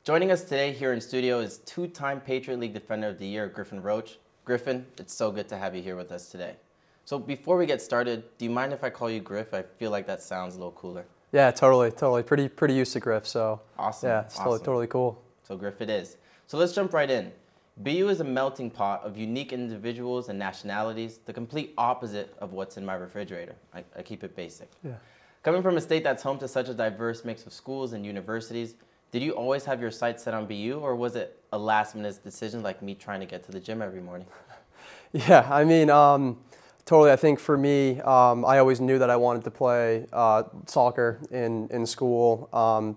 Joining us today here in studio is two-time Patriot League Defender of the Year, Griffin Roach. Griffin, it's so good to have you here with us today. So before we get started, do you mind if I call you Griff? I feel like that sounds a little cooler. Yeah, totally. Pretty used to Griff, so awesome. Yeah, it's awesome. totally cool. So Griff it is. So let's jump right in. BU is a melting pot of unique individuals and nationalities, the complete opposite of what's in my refrigerator. I keep it basic. Yeah. Coming from a state that's home to such a diverse mix of schools and universities, did you always have your sights set on BU, or was it a last-minute decision like me trying to get to the gym every morning? Yeah, I mean, totally. I think for me, I always knew that I wanted to play soccer in school.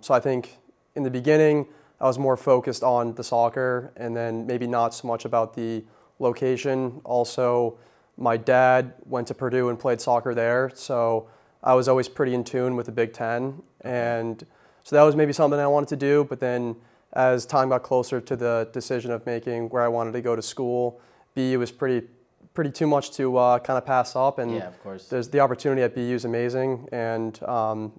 So I think in the beginning, I was more focused on the soccer and then maybe not so much about the location. Also, my dad went to Purdue and played soccer there, so I was always pretty in tune with the Big Ten. And so that was maybe something I wanted to do, but then as time got closer to the decision of making where I wanted to go to school, BU was pretty too much to kind of pass up. And yeah, of course. There's the opportunity at BU is amazing, and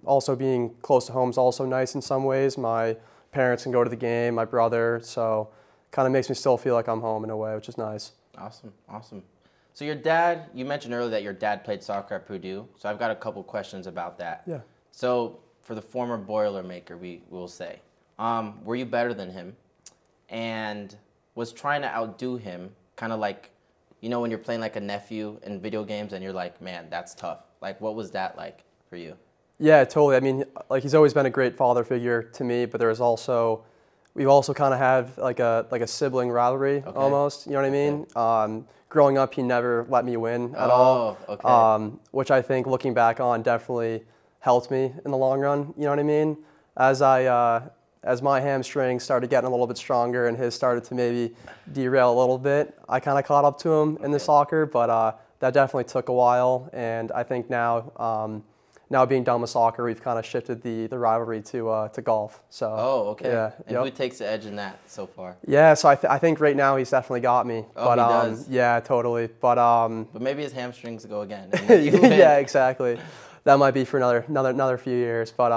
also being close to home is also nice in some ways. My parents can go to the game, my brother, so kind of makes me still feel like I'm home in a way, which is nice. Awesome, awesome. So your dad, you mentioned earlier that your dad played soccer at Purdue, so I've got a couple questions about that. Yeah. So for the former Boilermaker, we will say, were you better than him? And was trying to outdo him kind of like, you know, when you're playing like a nephew in video games and you're like, man, that's tough. Like, what was that like for you? Yeah, totally. I mean, like, he's always been a great father figure to me, but we've also kind of had like a sibling rivalry almost, you know what I mean? Growing up, he never let me win at all, which I think looking back on definitely helped me in the long run, you know what I mean? As my hamstring started getting a little bit stronger and his started to maybe derail a little bit, I kind of caught up to him in the soccer, but that definitely took a while, and I think now being done with soccer, we've kind of shifted the rivalry to golf. So. Oh, okay. Yeah. And who takes the edge in that so far? Yeah, so I think right now he's definitely got me. Oh, but, he does. Yeah, totally. But maybe his hamstrings go again. And then you win. Yeah, exactly. That might be for another few years. But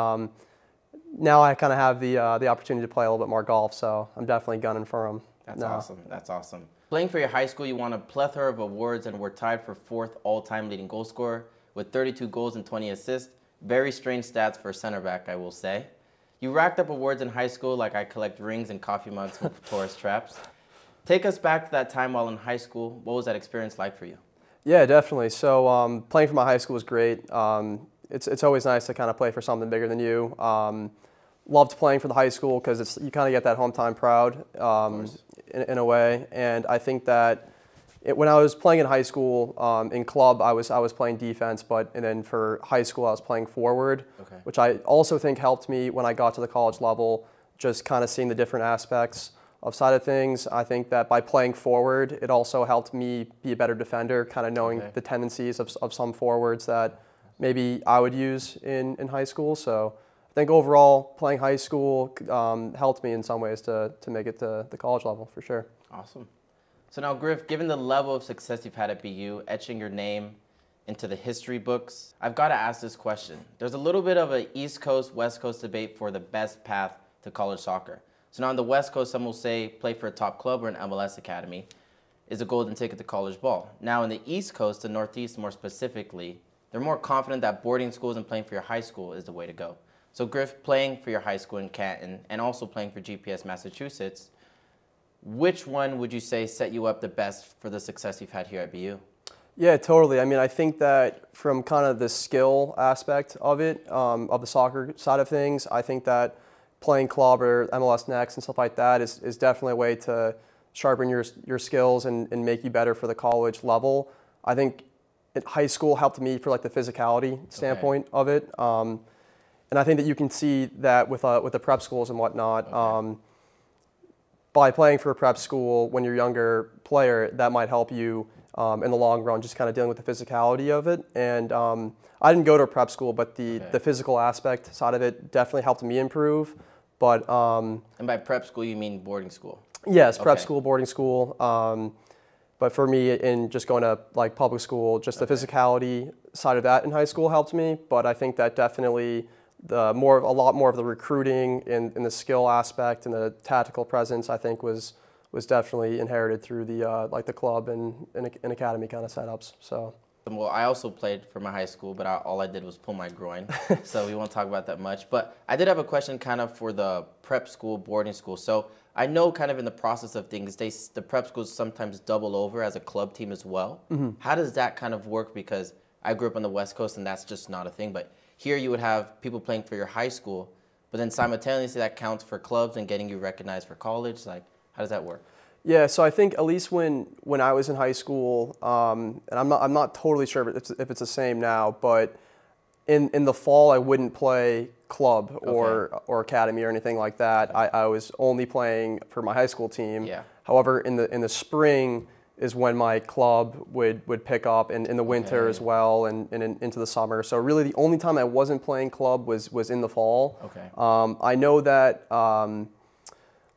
now I kind of have the opportunity to play a little bit more golf, so I'm definitely gunning for him. That's awesome. That's awesome. Playing for your high school, you won a plethora of awards and were tied for 4th all-time leading goal scorer with 32 goals and 20 assists. Very strange stats for a center back, I will say. You racked up awards in high school like I collect rings and coffee mugs with tourist traps. Take us back to that time while in high school. What was that experience like for you? Yeah, definitely. So playing for my high school was great. It's always nice to kind of play for something bigger than you. Loved playing for the high school because you kind of get that hometown proud in a way. And I think that when I was playing in high school, in club, I was playing defense, and then for high school, I was playing forward, which I also think helped me when I got to the college level, just kind of seeing the different aspects of side of things. I think that by playing forward, it also helped me be a better defender, kind of knowing the tendencies of some forwards that maybe I would use in high school. So I think overall, playing high school helped me in some ways to make it to the college level, for sure. Awesome. So now, Griff, given the level of success you've had at BU, etching your name into the history books, I've got to ask this question. There's a little bit of an East Coast, West Coast debate for the best path to college soccer. So now on the West Coast, some will say play for a top club or an MLS academy is a golden ticket to college ball. Now in the East Coast, the Northeast more specifically, they're more confident that boarding schools and playing for your high school is the way to go. So Griff, playing for your high school in Canton and also playing for GPS Massachusetts, which one would you say set you up the best for the success you've had here at BU? Yeah, totally. I mean, I think that from kind of the skill aspect of it, of the soccer side of things, I think that playing club or MLS Next and stuff like that is definitely a way to sharpen your skills and make you better for the college level. I think high school helped me for like the physicality standpoint of it. And I think that you can see that with the prep schools and whatnot. By playing for a prep school when you're a younger player, that might help you in the long run, just kind of dealing with the physicality of it. And I didn't go to a prep school, but the physical aspect side of it definitely helped me improve. But and by prep school, you mean boarding school? Yes, prep school, boarding school. But for me, in just going to like public school, just the physicality side of that in high school helped me. But I think that definitely a lot more of the recruiting and the skill aspect and the tactical presence, I think was definitely inherited through the like the club and academy kind of setups. So. Well, I also played for my high school, but all I did was pull my groin, so we won't talk about that much. But I did have a question kind of for the prep school, boarding school. So I know kind of in the process of things, the prep schools sometimes double over as a club team as well. Mm-hmm. How does that kind of work? Because I grew up on the West Coast, and that's just not a thing. But here you would have people playing for your high school, but then simultaneously that counts for clubs and getting you recognized for college. Like, how does that work? Yeah, so I think at least when I was in high school, and I'm not totally sure if it's the same now, but in the fall I wouldn't play club or academy or anything like that. I was only playing for my high school team. Yeah. However, in the spring is when my club would pick up, and in the winter as well, and into the summer. So really the only time I wasn't playing club was in the fall. Okay. I know that.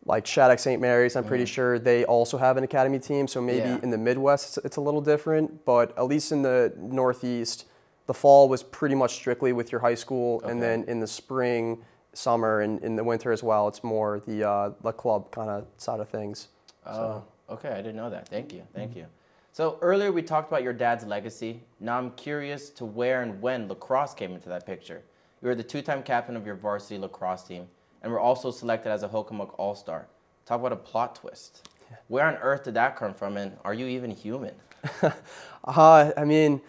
Like Shattuck St. Mary's, I'm pretty sure they also have an academy team. So maybe in the Midwest, it's a little different. But at least in the Northeast, the fall was pretty much strictly with your high school. And then in the spring, summer, and in the winter as well, it's more the club kind of side of things. Oh, okay. I didn't know that. Thank you. Thank you. So earlier we talked about your dad's legacy. Now I'm curious to where and when lacrosse came into that picture. You were the two-time captain of your varsity lacrosse team, and were also selected as a Hokamook All-Star. Talk about a plot twist. Yeah. Where on earth did that come from, and are you even human? I mean,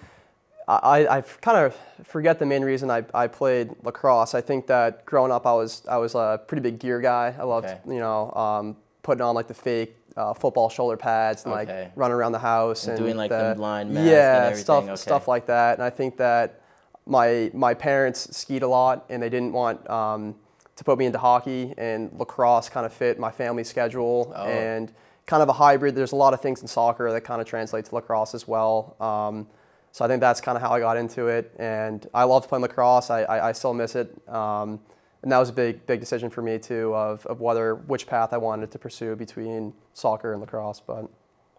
I kind of forget the main reason I played lacrosse. I think that growing up I was a pretty big gear guy. I loved putting on like the fake football shoulder pads and like running around the house and doing like the blind mask and everything. Stuff like that. And I think that my parents skied a lot, and they didn't want to put me into hockey, and lacrosse kind of fit my family schedule and kind of a hybrid. There's a lot of things in soccer that kind of translate to lacrosse as well. So I think that's kind of how I got into it, and I loved playing lacrosse. I still miss it, and that was a big decision for me too of which path I wanted to pursue between soccer and lacrosse. But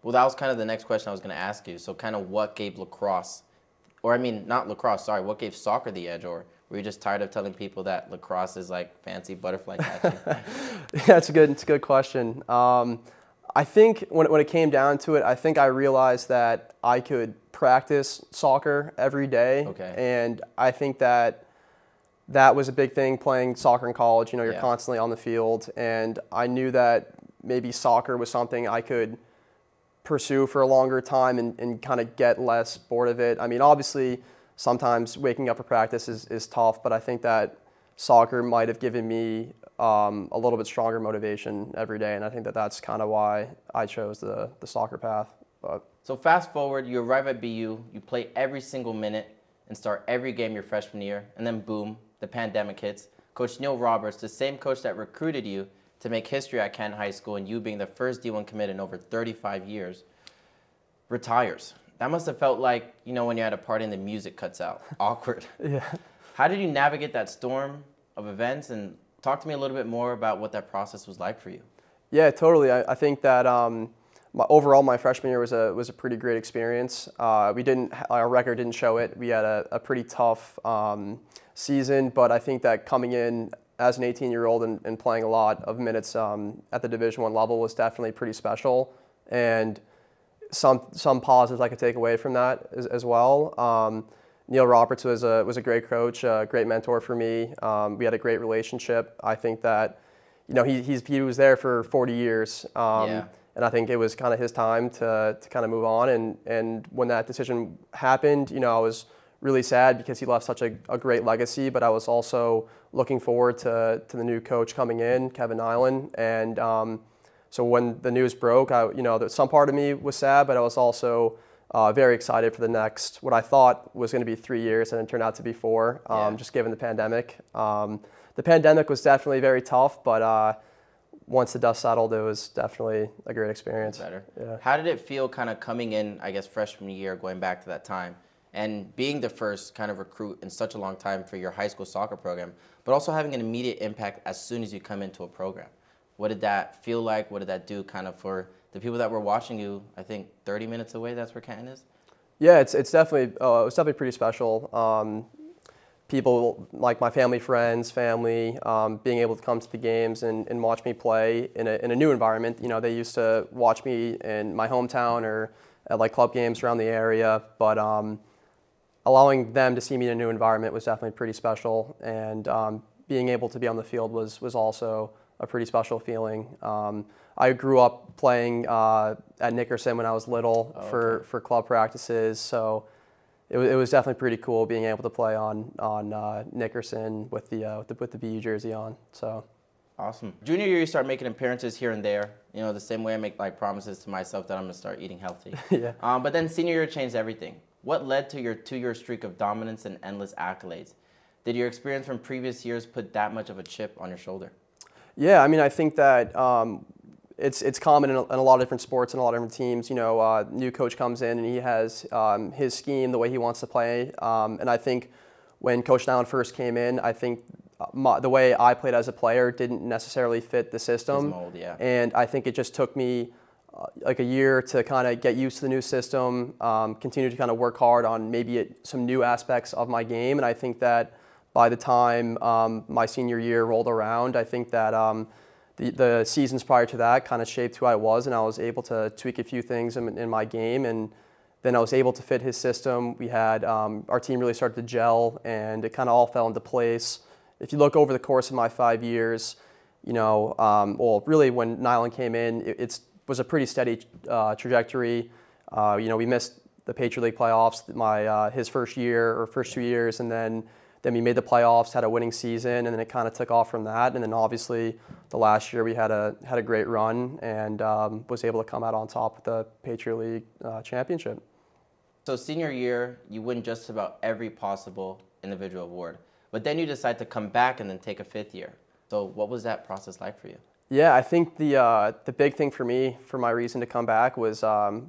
well, that was kind of the next question I was going to ask you. So kind of what gave lacrosse, or I mean not lacrosse, sorry, what gave soccer the edge, or were you just tired of telling people that lacrosse is like fancy butterfly catching? Yeah, it's a good question. I think when it came down to it, I think I realized that I could practice soccer every day. Okay. And I think that was a big thing playing soccer in college. You know, you're constantly on the field. And I knew that maybe soccer was something I could pursue for a longer time and kind of get less bored of it. I mean, obviously, sometimes waking up for practice is tough, but I think that soccer might have given me a little bit stronger motivation every day, and I think that that's kind of why I chose the soccer path. But so fast forward, you arrive at BU, you play every single minute and start every game your freshman year, and then boom, the pandemic hits. Coach Neil Roberts, the same coach that recruited you to make history at Canton High School, and you being the first D1 commit in over 35 years, retires. That must have felt like, you know, when you're at a party and the music cuts out. Awkward. Yeah. How did you navigate that storm of events? And talk to me a little bit more about what that process was like for you. Yeah, totally. I think that overall my freshman year was a pretty great experience. Our record didn't show it. We had a pretty tough season, but I think that coming in as an 18-year-old and playing a lot of minutes at the Division I level was definitely pretty special. And some positives I could take away from that as well. Neil Roberts was a great coach, a great mentor for me. We had a great relationship. I think that, you know, he was there for 40 years, and I think it was kind of his time to kind of move on. And when that decision happened, you know, I was really sad because he left such a great legacy. But I was also looking forward to the new coach coming in, Kevin Nyland, and so when the news broke, some part of me was sad, but I was also very excited for the next, what I thought was going to be 3 years, and it turned out to be 4, just given the pandemic. The pandemic was definitely very tough, but once the dust settled, it was definitely a great experience. Better. Yeah. How did it feel kind of coming in, I guess, freshman year, going back to that time, and being the first kind of recruit in such a long time for your high school soccer program, but also having an immediate impact as soon as you come into a program? What did that feel like? What did that do kind of for the people that were watching you? I think 30 minutes away, that's where Canton is? Yeah, it's definitely, it was definitely pretty special. people like my family, being able to come to the games and watch me play in a new environment. You know, they used to watch me in my hometown or at like club games around the area, but allowing them to see me in a new environment was definitely pretty special, and being able to be on the field was also a pretty special feeling. I grew up playing at Nickerson when I was little for club practices, so it was definitely pretty cool being able to play on Nickerson with the BU jersey on. So awesome. Junior year, you start making appearances here and there. You know, the same way I make like promises to myself that I'm gonna start eating healthy. Yeah. But then senior year changed everything. What led to your 2-year streak of dominance and endless accolades? Did your experience from previous years put that much of a chip on your shoulder? Yeah, I mean, I think that it's common in a lot of different sports and a lot of different teams. You know, new coach comes in and he has his scheme, the way he wants to play. And I think when Coach Allen first came in, I think the way I played as a player didn't necessarily fit the system. His mold, yeah. And I think it just took me like a year to kind of get used to the new system, continue to kind of work hard on maybe some new aspects of my game. And I think that by the time my senior year rolled around, I think that the seasons prior to that kind of shaped who I was, and I was able to tweak a few things in my game, and then I was able to fit his system. We had our team really started to gel, and it kind of all fell into place. If you look over the course of my 5 years, you know, well, really when Nyland came in, it was a pretty steady trajectory. You know, we missed the Patriot League playoffs his first year or first 2 years, and then we made the playoffs, had a winning season, and then it kind of took off from that. And then obviously the last year we had a great run and was able to come out on top with the Patriot League championship. So senior year, you win just about every possible individual award, but then you decide to come back and then take a 5th year. So what was that process like for you? Yeah, I think the big thing for me, for my reason to come back, was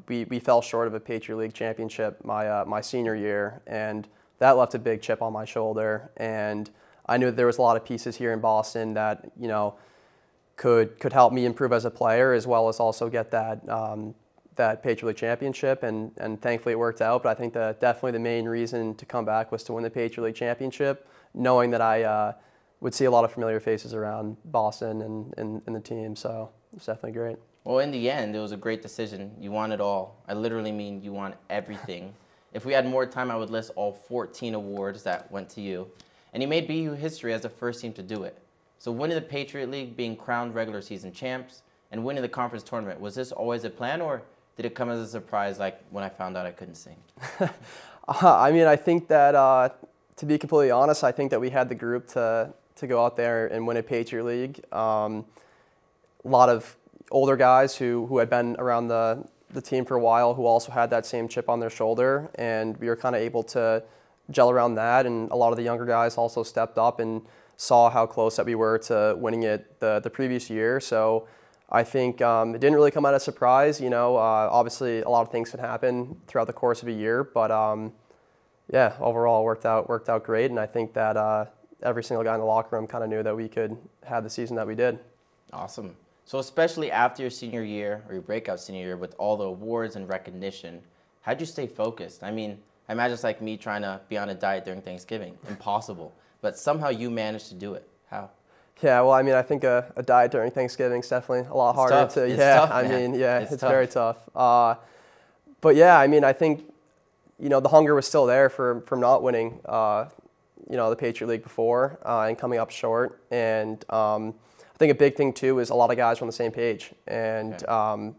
we fell short of a Patriot League championship my senior year, and that left a big chip on my shoulder. And I knew that there was a lot of pieces here in Boston that, you know, could help me improve as a player, as well as also get that Patriot League championship, and thankfully it worked out. But I think that definitely the main reason to come back was to win the Patriot League championship, knowing that I would see a lot of familiar faces around Boston and the team. So it's definitely great. Well, in the end, it was a great decision. You won it all. I literally mean you won everything. If we had more time, I would list all 14 awards that went to you. And you made BU history as the first team to do it. So winning the Patriot League, being crowned regular season champs, and winning the conference tournament, was this always a plan, or did it come as a surprise like when I found out I couldn't sing? I mean, I think that, to be completely honest, I think that we had the group to go out there and win a Patriot League. A lot of older guys who had been around the team for a while, who also had that same chip on their shoulder, and we were kind of able to gel around that. And a lot of the younger guys also stepped up and saw how close that we were to winning it the previous year. So I think it didn't really come out as a surprise. You know, obviously a lot of things can happen throughout the course of a year, but yeah, overall it worked out great. And I think that every single guy in the locker room kind of knew that we could have the season that we did. Awesome. So especially after your senior year, or your breakout senior year, with all the awards and recognition, how'd you stay focused? I mean, I imagine it's like me trying to be on a diet during Thanksgiving. Impossible. But somehow you managed to do it. How? Yeah, well, I mean, I think a diet during Thanksgiving is definitely a lot harder to. It's yeah, tough, I man. mean, yeah, it's it's tough. very tough. But yeah, I mean, I think, you know, the hunger was still there from not winning, you know, the Patriot League before and coming up short. And I think a big thing too is a lot of guys were on the same page, and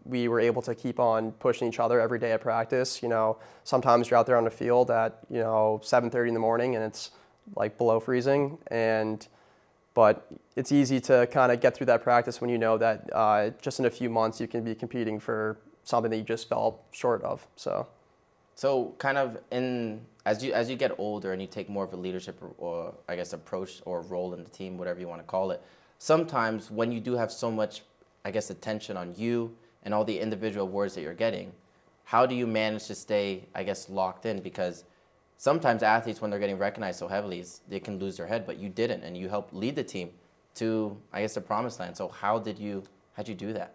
we were able to keep on pushing each other every day at practice. You know, sometimes you're out there on the field at 7:30 in the morning and it's like below freezing, but it's easy to kind of get through that practice when you know that just in a few months you can be competing for something that you just fell short of. So kind of as you get older and you take more of a leadership or I guess approach or role in the team, whatever you want to call it, sometimes when you do have so much, I guess, attention on you and all the individual awards that you're getting, how do you manage to stay, I guess, locked in? Because sometimes athletes, when they're getting recognized so heavily, they can lose their head, but you didn't, and you helped lead the team to, I guess, the promised land. So how'd you do that?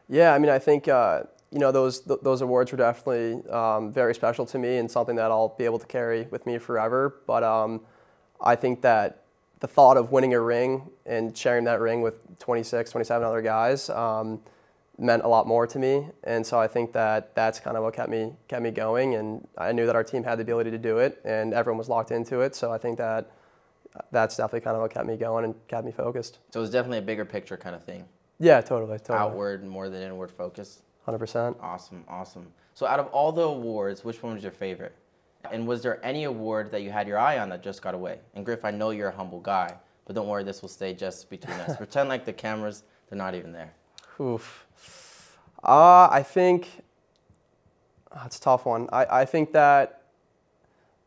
Yeah, I mean, I think those awards were definitely very special to me and something that I'll be able to carry with me forever. But I think that the thought of winning a ring and sharing that ring with 26, 27 other guys meant a lot more to me. And so I think that that's kind of what kept me going. And I knew that our team had the ability to do it, and everyone was locked into it. So I think that that's definitely kind of what kept me going and kept me focused. So it was definitely a bigger picture kind of thing. Yeah, totally. Outward more than inward focus. 100%. Awesome. So out of all the awards, which one was your favorite? And was there any award that you had your eye on that just got away? And Griff, I know you're a humble guy, but don't worry, this will stay just between us. Pretend like the cameras, they're not even there. Oof. I think it's a tough one. I think that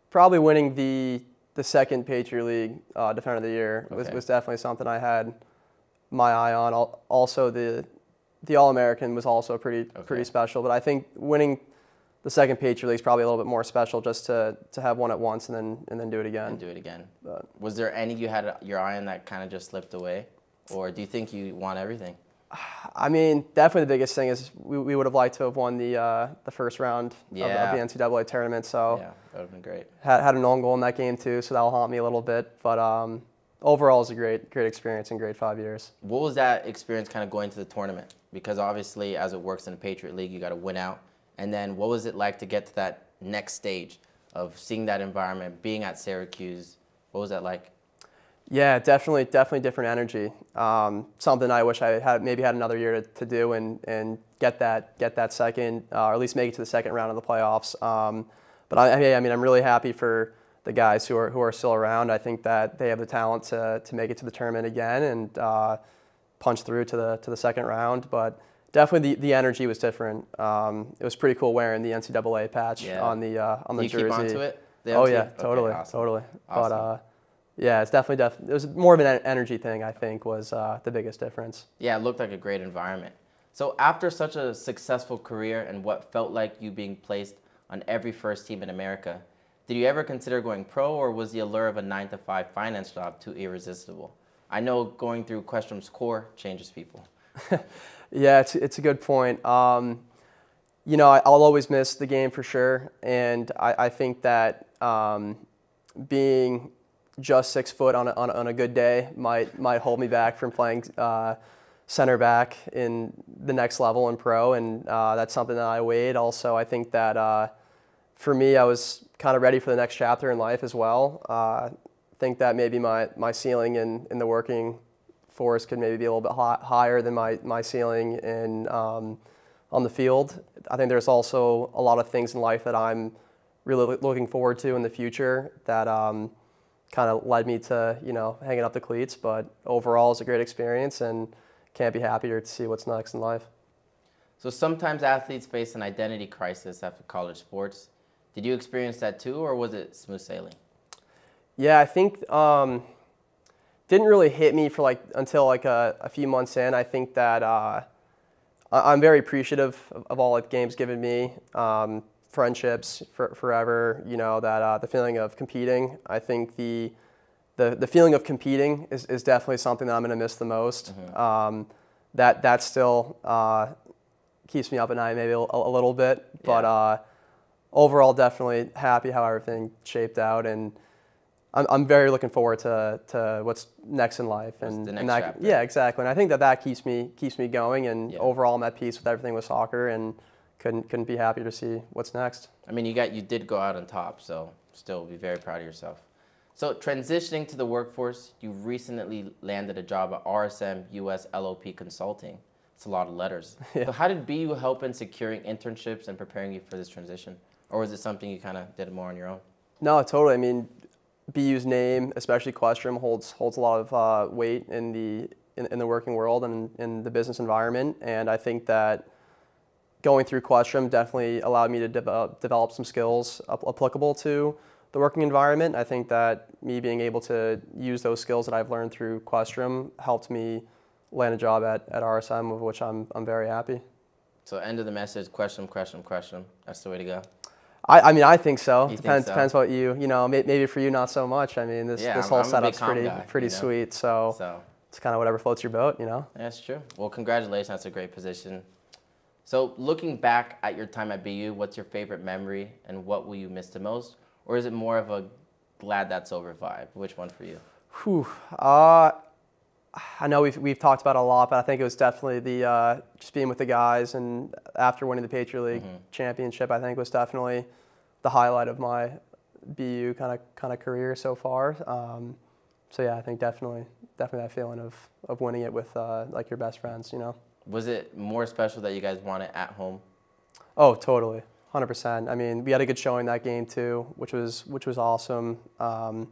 probably winning the second Patriot League Defender of the Year was definitely something I had my eye on. Also, the All-American was also pretty special. But I think winning the second Patriot League is probably a little bit more special, just to have one at once and then do it again. But was there any you had your eye on that kind of just slipped away, or do you think you won everything? I mean, definitely the biggest thing is we would have liked to have won the first round of the NCAA tournament. So yeah, that would have been great. Had an own goal in that game too, so that'll haunt me a little bit. But overall, it was a great experience and great 5 years. What was that experience kind of going to the tournament? Because obviously, as it works in the Patriot League, you got to win out. And then what was it like to get to that next stage of seeing that environment, being at Syracuse? What was that like? Yeah, definitely different energy. Something I wish I had another year to do and get that second, or at least make it to the second round of the playoffs. But I mean, I'm really happy for the guys who are still around. I think that they have the talent to make it to the tournament again and punch through to the second round. But definitely the energy was different. It was pretty cool wearing the NCAA patch on the jersey. You keep onto it? Oh yeah, totally. Awesome. But yeah, it's definitely it was more of an energy thing, I think, was the biggest difference. Yeah, it looked like a great environment. So after such a successful career and what felt like you being placed on every first team in America, did you ever consider going pro, or was the allure of a 9-to-5 finance job too irresistible? I know going through Questrom's core changes people. Yeah, it's a good point. You know, I'll always miss the game for sure, and I think that being just 6 foot on a good day might hold me back from playing center back in the next level in pro, and that's something that I weighed. Also, I think that for me, I was kind of ready for the next chapter in life as well. I think that maybe my ceiling in the working force could maybe be a little bit higher than my ceiling on the field. I think there's also a lot of things in life that I'm really looking forward to in the future that kind of led me to, you know, hanging up the cleats. But overall, it's a great experience and can't be happier to see what's next in life. So sometimes athletes face an identity crisis after college sports. Did you experience that too, or was it smooth sailing? Yeah, I think didn't really hit me for until a few months in. I think that I'm very appreciative of all the game's given me. Friendships forever, you know, that the feeling of competing. I think the feeling of competing is definitely something that I'm going to miss the most. Mm-hmm. That still keeps me up at night maybe a little bit, but overall definitely happy how everything shaped out, and I'm very looking forward to what's next in life. And the next chapter. Yeah, exactly. And I think that keeps me going, and overall I'm at peace with everything with soccer, and couldn't be happier to see what's next. I mean, you did go out on top, so still be very proud of yourself. So transitioning to the workforce, you recently landed a job at RSM US LLP Consulting. It's a lot of letters. Yeah. So how did BU help in securing internships and preparing you for this transition? Or was it something you kind of did more on your own? No, totally. I mean, BU's name, especially Questrom, holds a lot of weight in the working world and in the business environment. And I think that going through Questrom definitely allowed me to develop some skills applicable to the working environment. I think that me being able to use those skills that I've learned through Questrom helped me land a job at RSM, of which I'm very happy. So end of the message, Questrom. That's the way to go. I mean, I think so. Depends what you know. Maybe for you, not so much. I mean, this whole setup's pretty sweet. So it's kind of whatever floats your boat, you know. That's true. Well, congratulations. That's a great position. So looking back at your time at BU, what's your favorite memory and what will you miss the most? Or is it more of a glad that's over vibe? Which one for you? Whew. I know we've talked about it a lot, but I think it was definitely the just being with the guys, and after winning the Patriot League championship, I think was definitely the highlight of my BU kind of career so far. So yeah, I think definitely that feeling of winning it with like your best friends, you know. Was it more special that you guys won it at home? Oh, totally, 100%. I mean, we had a good showing that game too, which was awesome. I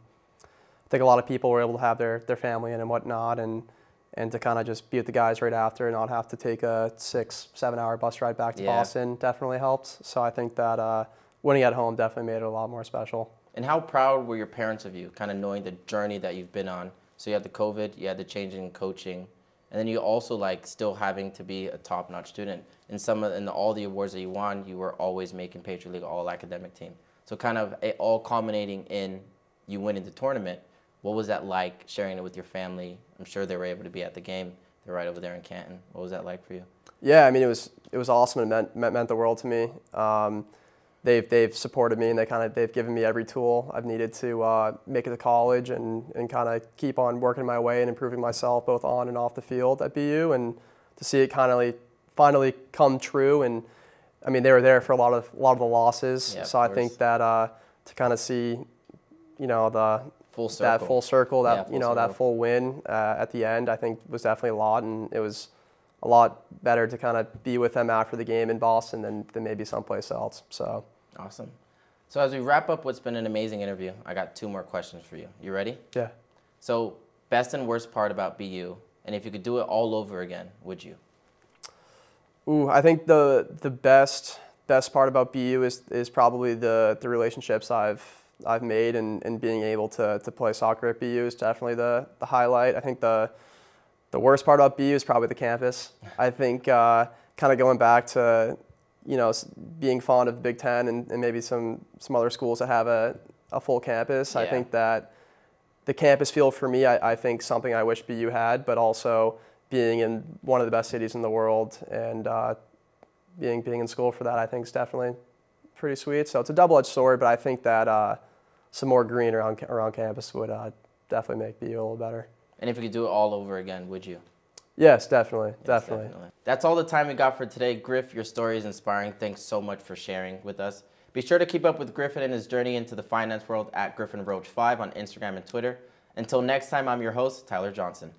think a lot of people were able to have their family in and whatnot, and to kind of just be with the guys right after and not have to take a 6-7 hour bus ride back to Boston definitely helps. So I think that winning at home definitely made it a lot more special. And how proud were your parents of you, kind of knowing the journey that you've been on? So you had the COVID, you had the change in coaching, and then you also like still having to be a top-notch student. In all the awards that you won, you were always making Patriot League All-Academic Team. So kind of it all culminating in you winning the tournament. What was that like, sharing it with your family? I'm sure they were able to be at the game. They're right over there in Canton. What was that like for you? Yeah, I mean, it was awesome. It meant the world to me. They've supported me, and they've given me every tool I've needed to make it to college and kind of keep on working my way and improving myself both on and off the field at BU, and to see it finally come true. And I mean, they were there for a lot of the losses, so I think that to kind of see, you know, that full circle, that full win at the end, I think was definitely a lot, and it was a lot better to kind of be with them after the game in Boston than maybe someplace else. So awesome. So as we wrap up what's been an amazing interview, I got 2 more questions for you. You ready? Yeah. So best and worst part about BU, and if you could do it all over again, would you? Ooh, I think the best part about BU is probably the relationships I've made, and being able to play soccer at BU is definitely the highlight. I think the worst part about BU is probably the campus. I think kind of going back to, you know, being fond of the Big Ten and maybe some other schools that have a full campus. Yeah. I think that the campus feel for me, I think something I wish BU had, but also being in one of the best cities in the world and being in school for that, I think is definitely pretty sweet. So it's a double-edged sword, but I think that some more green around campus would definitely make BU a little better. And if you could do it all over again, would you? Yes, definitely. Definitely. That's all the time we got for today. Griff, your story is inspiring. Thanks so much for sharing with us. Be sure to keep up with Griffin and his journey into the finance world at Griffin Roach 5 on Instagram and Twitter. Until next time, I'm your host, Tyler Johnson.